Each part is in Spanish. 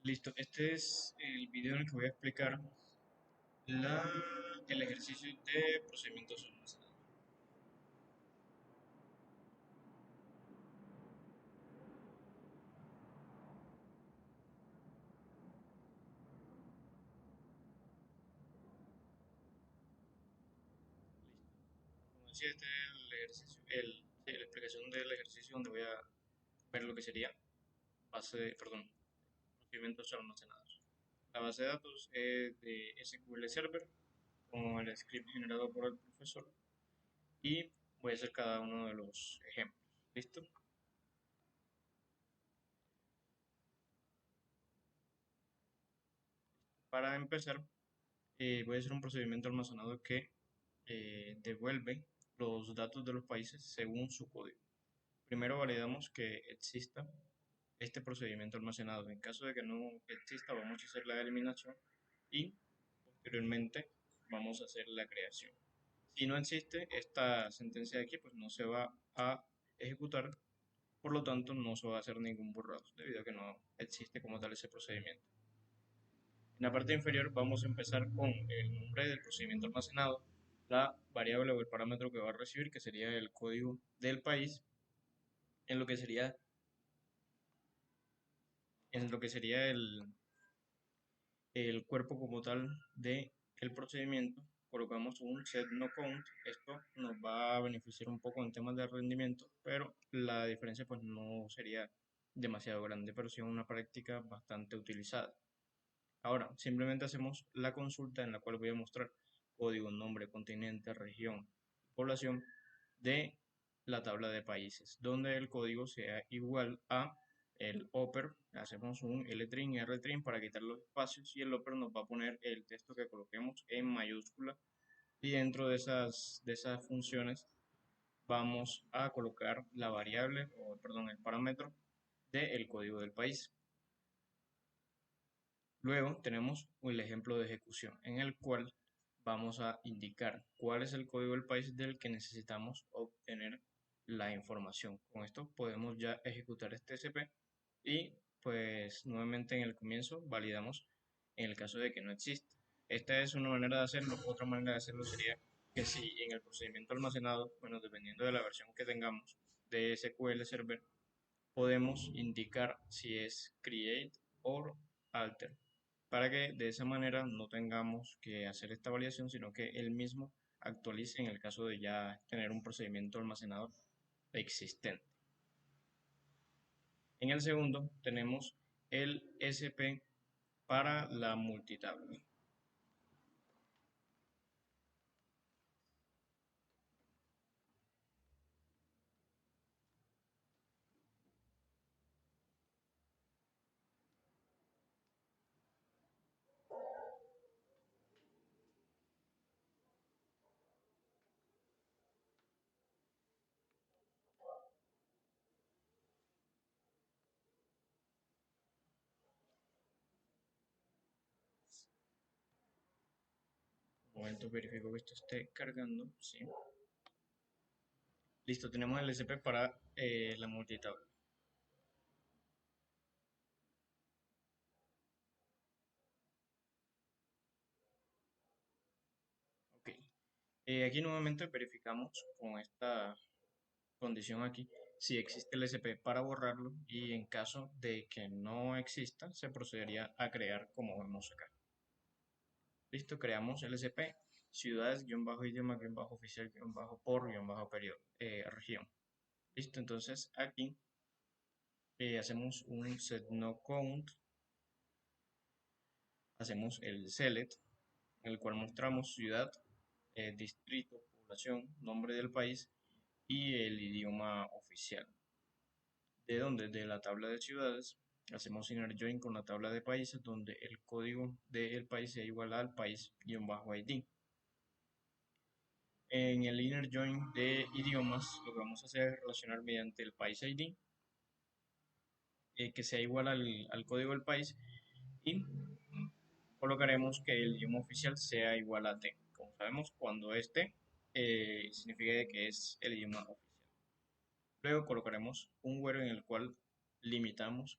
Listo, este es el video en el que voy a explicar la, el ejercicio de procedimientos almacenados. Listo. Como decía, este es el ejercicio, sí, la explicación del ejercicio donde voy a ver lo que sería procedimientos almacenados. La base de datos es de SQL Server, como el script generado por el profesor, y voy a hacer cada uno de los ejemplos. ¿Listo? Para empezar, voy a hacer un procedimiento almacenado que devuelve los datos de los países según su código. Primero validamos que exista este procedimiento almacenado. En caso de que no exista, vamos a hacer la eliminación y posteriormente vamos a hacer la creación. Si no existe esta sentencia de aquí, pues no se va a ejecutar, por lo tanto no se va a hacer ningún borrado, debido a que no existe como tal ese procedimiento. En la parte inferior vamos a empezar con el nombre del procedimiento almacenado, la variable o el parámetro que va a recibir, que sería el código del país, en lo que sería, en lo que sería el cuerpo como tal de el procedimiento. Colocamos un set no count. Esto nos va a beneficiar un poco en temas de rendimiento, pero la diferencia pues no sería demasiado grande, pero sí es una práctica bastante utilizada. Ahora, simplemente hacemos la consulta en la cual voy a mostrar código, nombre, continente, región, población de la tabla de países, donde el código sea igual a el upper. Hacemos un ltrim y rtrim para quitar los espacios y el upper nos va a poner el texto que coloquemos en mayúscula y dentro de esas funciones vamos a colocar la variable o perdón, el parámetro del código del país. Luego tenemos el ejemplo de ejecución en el cual vamos a indicar cuál es el código del país del que necesitamos obtener la información. Con esto podemos ya ejecutar este TCP y pues nuevamente en el comienzo validamos en el caso de que no exista. Esta es una manera de hacerlo. Otra manera de hacerlo sería que si en el procedimiento almacenado, bueno, dependiendo de la versión que tengamos de SQL Server, podemos indicar si es create or alter, para que de esa manera no tengamos que hacer esta validación, sino que él mismo actualice en el caso de ya tener un procedimiento almacenado existente. En el segundo tenemos el SP para la multitabla. Un momento, verifico que esto esté cargando. Sí. Listo, tenemos el SP para la multitabla. Ok. Aquí nuevamente verificamos con esta condición aquí si existe el SP para borrarlo y en caso de que no exista se procedería a crear como vemos acá. Listo, creamos el SP ciudades, idioma, oficial, periodo, región. Listo, entonces aquí hacemos un set no count, hacemos el select, en el cual mostramos ciudad, distrito, población, nombre del país y el idioma oficial. ¿De dónde? De la tabla de ciudades. Hacemos inner join con la tabla de países donde el código del país sea igual al país-id. En el inner join de idiomas lo que vamos a hacer es relacionar mediante el país ID que sea igual al código del país y colocaremos que el idioma oficial sea igual a T. Como sabemos, cuando este significa que es el idioma oficial. Luego colocaremos un where en el cual limitamos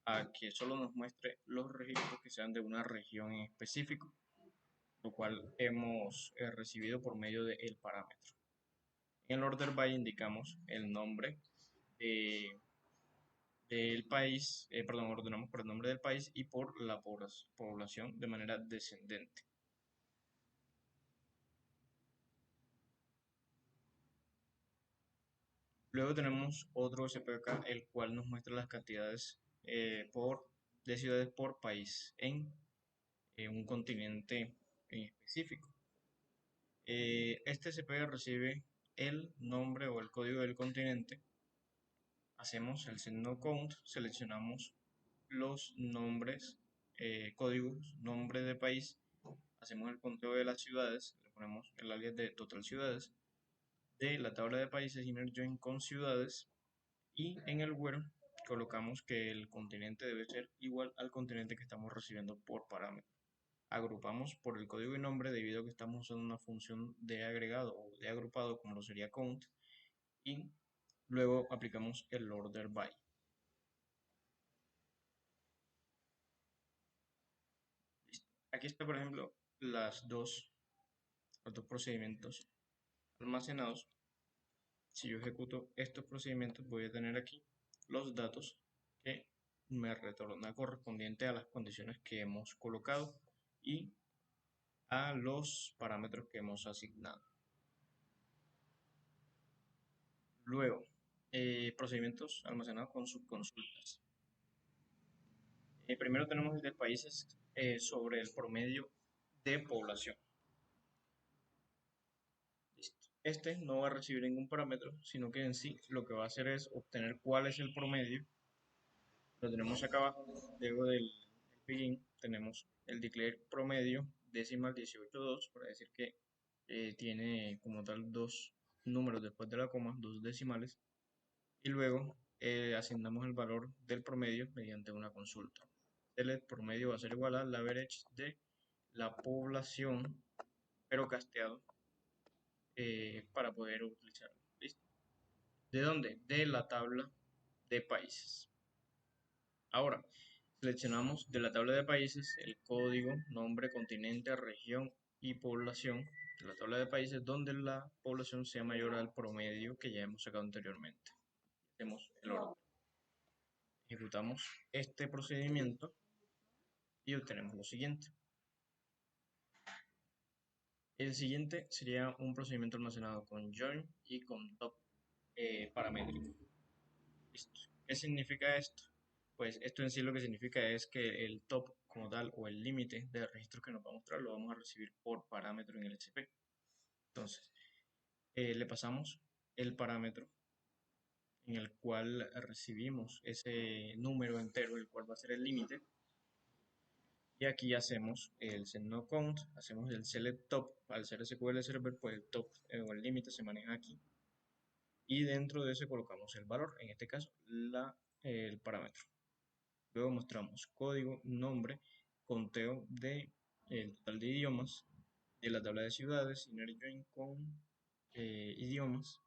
a que solo nos muestre los registros que sean de una región en específico, lo cual hemos recibido por medio del parámetro. En el order by indicamos el nombre de- del país, perdón, ordenamos por el nombre del país y por la población de manera descendente. Luego tenemos otro SPK, el cual nos muestra las cantidades de ciudades por país en un continente en específico. Este SPK recibe el nombre o el código del continente. Hacemos el setNoCount, seleccionamos los nombres, códigos, nombre de país, hacemos el conteo de las ciudades, le ponemos el alias de total ciudades, de la tabla de países inner join con ciudades, y en el where colocamos que el continente debe ser igual al continente que estamos recibiendo por parámetro. Agrupamos por el código y nombre debido a que estamos usando una función de agregado o de agrupado como lo sería count, y luego aplicamos el order by. Aquí está, por ejemplo, los dos procedimientos almacenados. Si yo ejecuto estos procedimientos, voy a tener aquí los datos que me retorna correspondiente a las condiciones que hemos colocado y a los parámetros que hemos asignado. Luego, procedimientos almacenados con subconsultas. Primero tenemos el de países sobre el promedio de población. Listo. Este no va a recibir ningún parámetro, sino que en sí lo que va a hacer es obtener cuál es el promedio. Lo tenemos acá abajo, luego del begin tenemos el declare promedio decimal 18.2 para decir que tiene como tal dos números después de la coma, dos decimales, y luego asignamos el valor del promedio mediante una consulta. El promedio va a ser igual a la average de la población, pero casteado para poder utilizarlo. ¿Listo? ¿De dónde? De la tabla de países. Ahora, seleccionamos de la tabla de países el código, nombre, continente, región y población de la tabla de países donde la población sea mayor al promedio que ya hemos sacado anteriormente. Hacemos el orden. Ejecutamos este procedimiento y obtenemos lo siguiente. El siguiente sería un procedimiento almacenado con join y con top paramétrico. Listo. ¿Qué significa esto? Pues esto en sí lo que significa es que el top como tal o el límite de registros que nos va a mostrar lo vamos a recibir por parámetro en el SP. Entonces, le pasamos el parámetro en el cual recibimos ese número entero, el cual va a ser el límite. Y aquí hacemos el setNoCount, hacemos el select top. Al ser SQL Server, pues el top o el límite se maneja aquí. Y dentro de ese colocamos el valor, en este caso el parámetro. Luego mostramos código, nombre, conteo de el total de idiomas, de la tabla de ciudades, inner join con idiomas,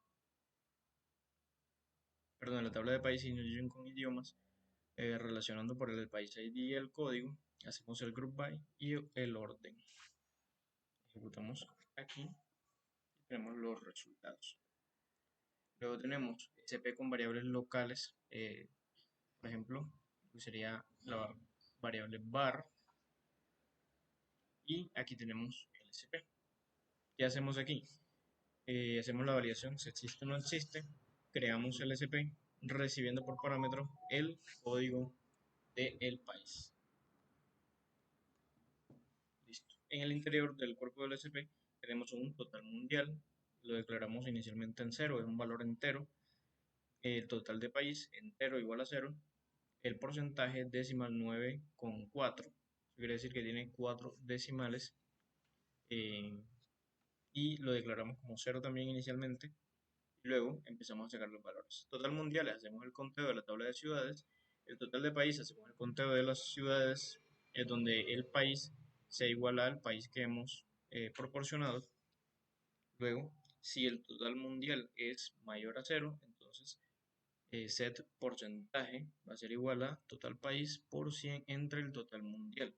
perdón, la tabla de país inner join con idiomas, relacionando por el país ID y el código, hacemos el group by y el orden. Ejecutamos aquí y tenemos los resultados. Luego tenemos SP con variables locales, por ejemplo, que sería la variable bar, y aquí tenemos el SP. ¿Qué hacemos aquí? Hacemos la validación si existe o no existe, creamos el SP recibiendo por parámetro el código del país. Listo. En el interior del cuerpo del SP tenemos un total mundial, lo declaramos inicialmente en 0, es un valor entero, el total de país entero igual a 0, el porcentaje decimal 9,4, eso quiere decir que tiene 4 decimales, eh, y lo declaramos como 0 también inicialmente. Y luego empezamos a sacar los valores. Total mundiales, hacemos el conteo de la tabla de ciudades. El total de países, hacemos el conteo de las ciudades donde el país sea igual al país que hemos proporcionado. Luego, si el total mundial es mayor a 0, entonces set porcentaje va a ser igual a total país por 100 entre el total mundial.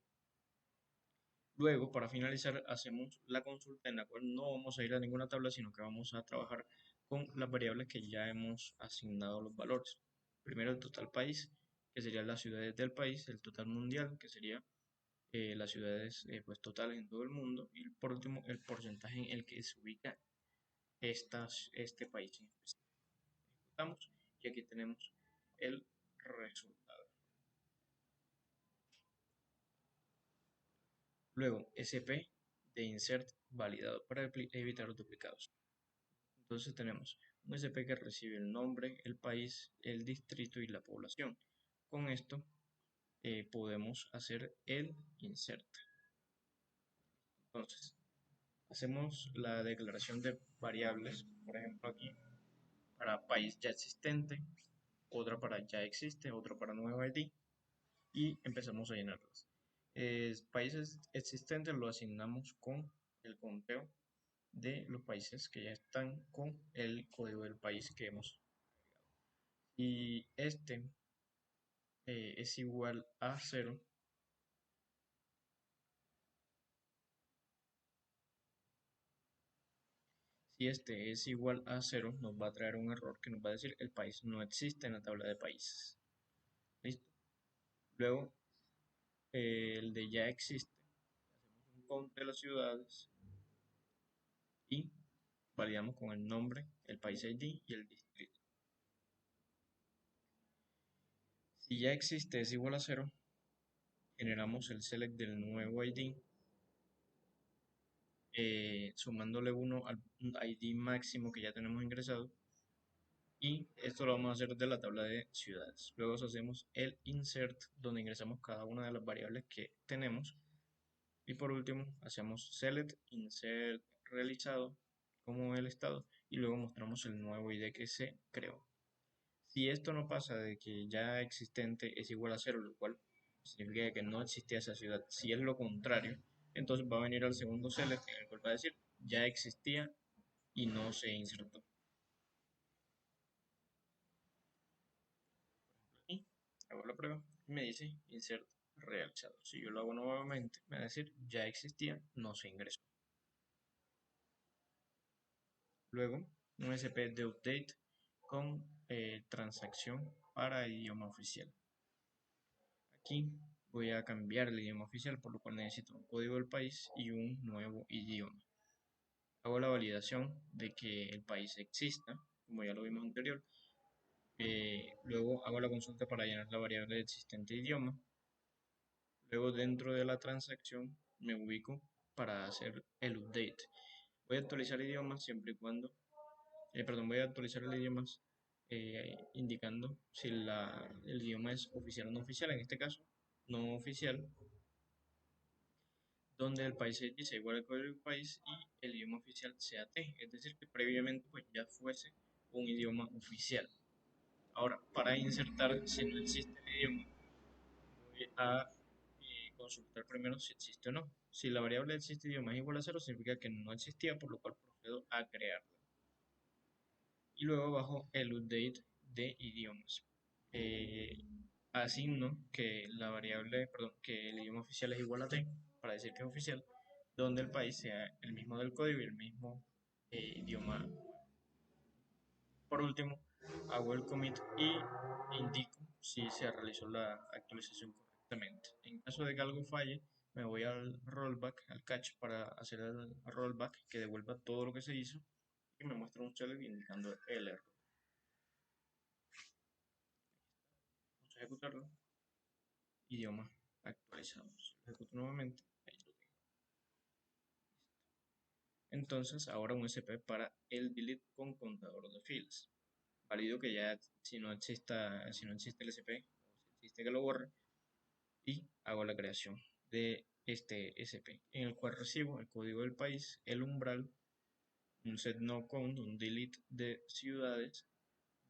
Luego, para finalizar, hacemos la consulta en la cual no vamos a ir a ninguna tabla, sino que vamos a trabajar con las variables que ya hemos asignado los valores. Primero el total país, que serían las ciudades del país, el total mundial, que sería las ciudades pues, totales en todo el mundo, y por último el porcentaje en el que se ubica este país en específico. Ejecutamos y aquí tenemos el resultado. Luego, SP de insert validado para evitar los duplicados. Entonces tenemos un SP que recibe el nombre, el país, el distrito y la población. Con esto podemos hacer el insert. Entonces, hacemos la declaración de variables, por ejemplo aquí, para país ya existente, otra para ya existe, otra para nuevo ID y empezamos a llenarlas. Países existentes lo asignamos con el conteo de los países que ya están con el código del país que hemos agregado. Y este es igual a 0. Si este es igual a 0, nos va a traer un error que nos va a decir el país no existe en la tabla de países. ¿Listo? Luego, el de ya existe. Hacemos un count de las ciudades y validamos con el nombre, el país ID y el distrito. Si ya existe es igual a 0, generamos el select del nuevo ID, sumándole 1 al ID máximo que ya tenemos ingresado. Y esto lo vamos a hacer de la tabla de ciudades. Luego hacemos el insert, donde ingresamos cada una de las variables que tenemos. Y por último, hacemos select, insert realizado como el estado. Y luego mostramos el nuevo ID que se creó. Si esto no pasa de que ya existente es igual a 0, lo cual significa que no existía esa ciudad. Si es lo contrario, entonces va a venir al segundo select, en el cual va a decir ya existía y no se insertó. Y hago la prueba y me dice insert realizado. Si yo lo hago nuevamente, me va a decir ya existía, no se ingresó. Luego, un SP de update con transacción para idioma oficial. Aquí voy a cambiar el idioma oficial, por lo cual necesito un código del país y un nuevo idioma. Hago la validación de que el país exista, como ya lo vimos anterior. Luego hago la consulta para llenar la variable del existente idioma. Luego dentro de la transacción me ubico para hacer el update. Voy a actualizar idiomas siempre y cuando, perdón, voy a actualizar el idioma indicando si el idioma es oficial o no oficial. En este caso, no oficial, donde el país dice igual al código del país y el idioma oficial sea T, es decir, que previamente pues ya fuese un idioma oficial. Ahora, para insertar, si no existe el idioma, voy a consultar primero si existe o no. Si la variable existe idioma es igual a 0, significa que no existía, por lo cual procedo a crearla. Y luego bajo el update de idiomas. Eh, Asigno que la variable, perdón, que el idioma oficial es igual a T, para decir que es oficial, donde el país sea el mismo del código y el mismo idioma. Por último, hago el commit y indico si se realizó la actualización correctamente. En caso de que algo falle, me voy al rollback, al catch, para hacer el rollback que devuelva todo lo que se hizo y me muestra un select indicando el error. Vamos a ejecutarlo. Idioma actualizado. Si lo ejecuto nuevamente, ahí lo tengo. Entonces, ahora un SP para el delete con contador de filas. Valido que ya si no existe el SP, o si existe que lo borre, y hago la creación de este SP, en el cual recibo el código del país, el umbral, un set no count, un delete de ciudades,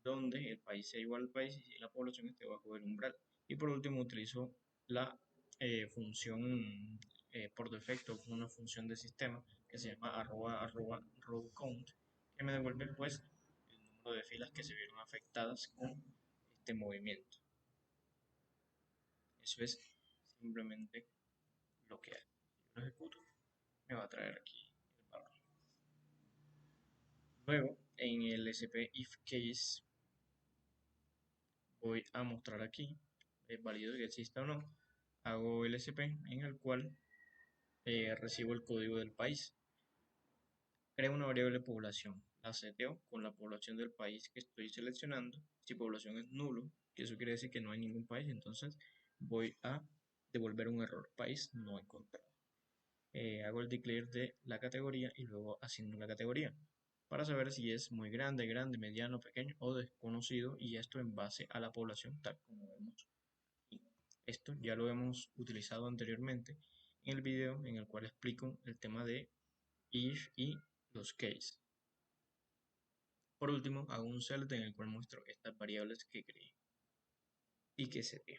donde el país sea igual al país y la población esté bajo el umbral. Y por último utilizo la función por defecto, una función de sistema que se llama arroba row count, que me devuelve pues número de filas que se vieron afectadas con este movimiento. Eso es simplemente lo que hace. Si lo ejecuto, me va a traer aquí el valor. Luego, en el SP if case, voy a mostrar aquí, es válido que exista o no, hago el SP en el cual recibo el código del país. Creo una variable de población, la seteo con la población del país que estoy seleccionando. Si población es nulo, que eso quiere decir que no hay ningún país, entonces voy a devolver un error, país no encontrado. Hago el declare de la categoría y luego asigno la categoría para saber si es muy grande, grande, mediano, pequeño o desconocido, y esto en base a la población tal como vemos. Y esto ya lo hemos utilizado anteriormente en el video en el cual explico el tema de if y los case. Por último, hago un select en el cual muestro estas variables que creé y que seteé.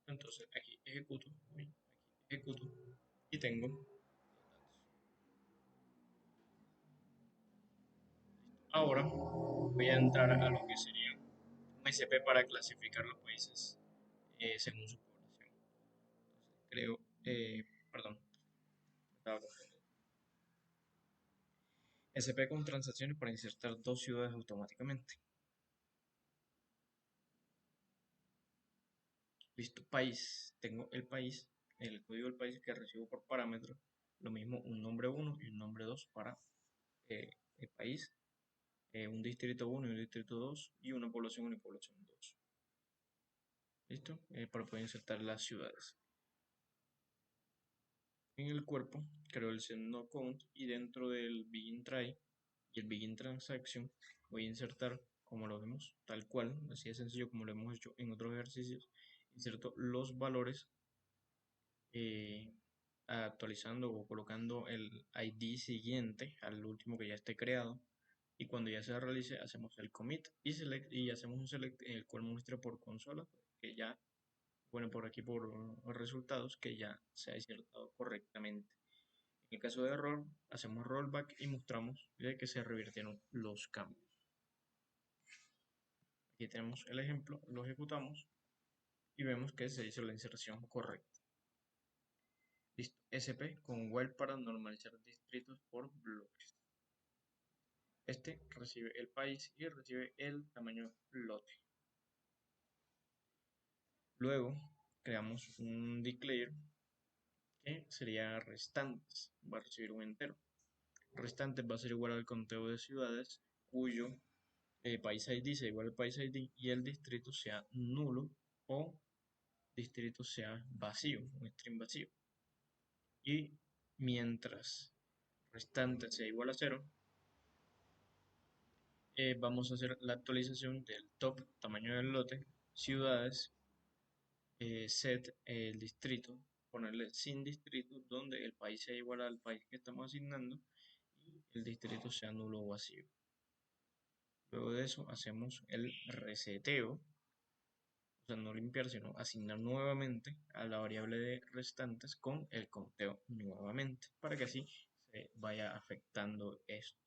Entonces aquí ejecuto, y tengo los datos. Ahora voy a entrar a lo que sería un SP para clasificar los países según su población. Entonces creo, perdón, estaba confundido. SP con transacciones para insertar dos ciudades automáticamente. Listo, país. Tengo el país, el código del país que recibo por parámetro. Lo mismo un nombre 1 y un nombre 2 para el país. Un distrito 1 y un distrito 2 y una población 1 y población 2. ¿Listo? Para poder insertar las ciudades. En el cuerpo creo el setNoCount y dentro del BeginTry y el BeginTransaction voy a insertar, como lo vemos, tal cual, así de sencillo como lo hemos hecho en otros ejercicios, inserto los valores eh, actualizando o colocando el ID siguiente al último que ya esté creado, y cuando ya se realice hacemos el commit y select y hacemos un select en el cual muestre por consola que ya, bueno, por aquí por resultados que ya se ha insertado correctamente. En el caso de error hacemos rollback y mostramos que se revirtieron los cambios. Aquí tenemos el ejemplo, lo ejecutamos y vemos que se hizo la inserción correcta. Listo. SP con while para normalizar distritos por bloques. Este recibe el país y recibe el tamaño lote. Luego creamos un declare que sería restantes. Va a recibir un entero. Restantes va a ser igual al conteo de ciudades cuyo país ID sea igual al país ID y el distrito sea nulo o distrito sea vacío, un string vacío. Y mientras restante sea igual a 0, vamos a hacer la actualización del top, tamaño del lote, ciudades, set el distrito, ponerle sin distrito, donde el país sea igual al país que estamos asignando y el distrito sea nulo o vacío. Luego de eso hacemos el reseteo, o sea, no limpiar, sino asignar nuevamente a la variable de restantes con el conteo nuevamente, para que así se vaya afectando esto.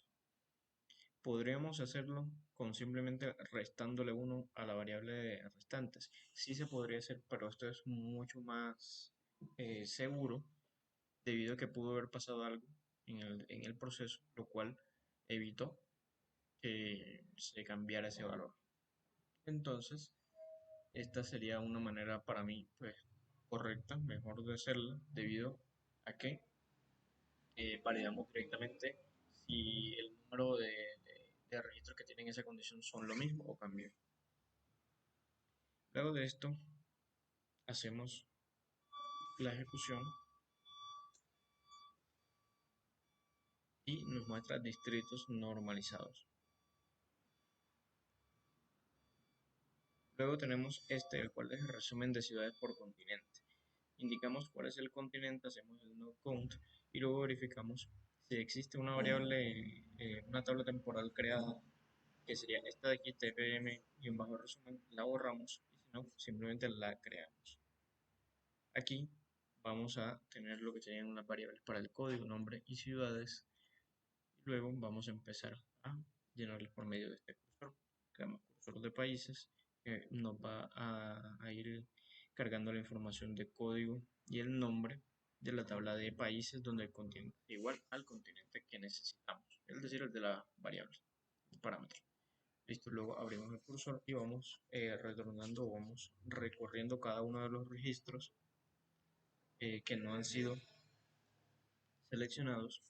Podríamos hacerlo con simplemente restándole 1 a la variable de restantes. Sí se podría hacer, pero esto es mucho más seguro debido a que pudo haber pasado algo en el proceso, lo cual evitó que se cambiara ese valor. Entonces, esta sería una manera para mí pues, correcta, mejor de hacerla, debido a que validamos directamente si el número de registros que tienen esa condición son lo mismo o cambió. Luego de esto, hacemos la ejecución y nos muestra distritos normalizados. Luego tenemos este, el cual es el resumen de ciudades por continente. Indicamos cuál es el continente, hacemos el no count y luego verificamos si existe una variable, una tabla temporal creada, que sería esta de aquí, tpm y un bajo resumen, la borramos y si no, simplemente la creamos. Aquí vamos a tener lo que serían unas variables para el código, nombre y ciudades, Luego vamos a empezar a llenarlos por medio de este cursor. Creamos cursor de países que nos va a ir cargando la información de código y el nombre de la tabla de países donde contiene igual al continente que necesitamos, es decir, el de la variable, el parámetro. Listo, luego abrimos el cursor y vamos retornando o vamos recorriendo cada uno de los registros que no han sido seleccionados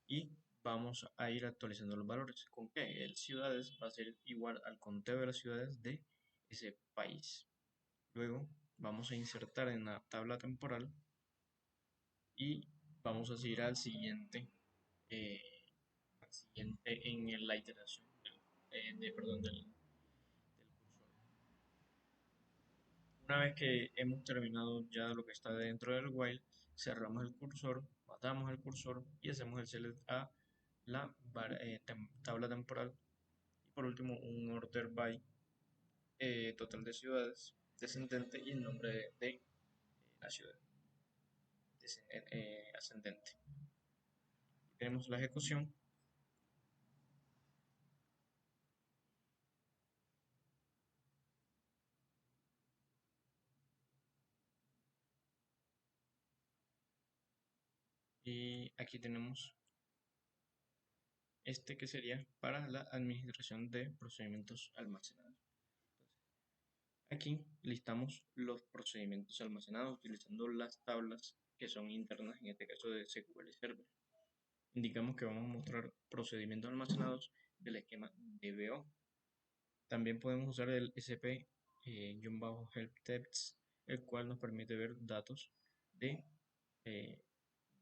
y vamos a ir actualizando los valores. ¿Con qué? El ciudades va a ser igual al conteo de las ciudades de ese país. Luego vamos a insertar en la tabla temporal y vamos a seguir eh, al siguiente en la iteración del cursor. Una vez que hemos terminado ya lo que está dentro del while, cerramos el cursor, matamos el cursor y hacemos el select a la tabla temporal. Y por último, un order by total de ciudades, descendente y el nombre de la ciudad, ascendente. Tenemos la ejecución y aquí tenemos este que sería para la administración de procedimientos almacenados. Aquí listamos los procedimientos almacenados utilizando las tablas que son internas, en este caso de SQL Server. Indicamos que vamos a mostrar procedimientos almacenados del esquema DBO. También podemos usar el SP-help text, el cual nos permite ver datos de, eh,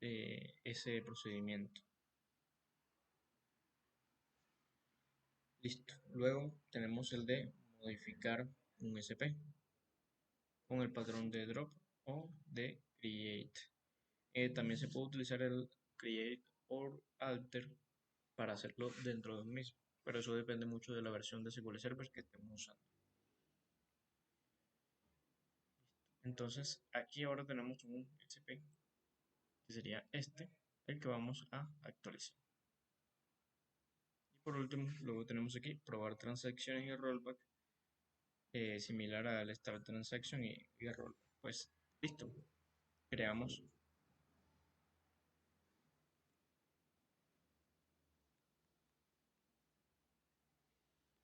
de ese procedimiento. Listo. Luego tenemos el de modificar un SP con el patrón de drop o de create. También se puede utilizar el create or alter para hacerlo dentro de un mismo, pero eso depende mucho de la versión de SQL Server que estemos usando. Entonces, aquí ahora tenemos un SP, que sería este, el que vamos a actualizar. Y por último, luego tenemos aquí probar transacciones y rollback, similar al start transaction y rollback. Pues listo, creamos,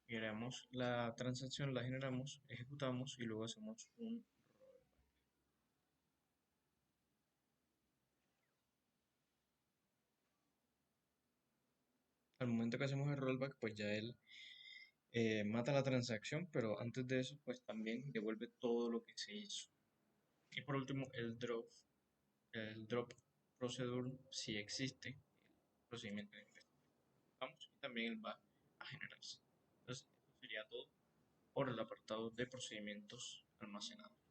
creamos la transacción, la generamos, ejecutamos y luego hacemos un rollback. Al momento que hacemos el rollback, pues ya él mata la transacción, pero antes de eso, pues también devuelve todo lo que se hizo. Y por último, el drop procedure, si existe el procedimiento de investigación. Vamos, y también él va a generarse. Entonces, esto sería todo por el apartado de procedimientos almacenados.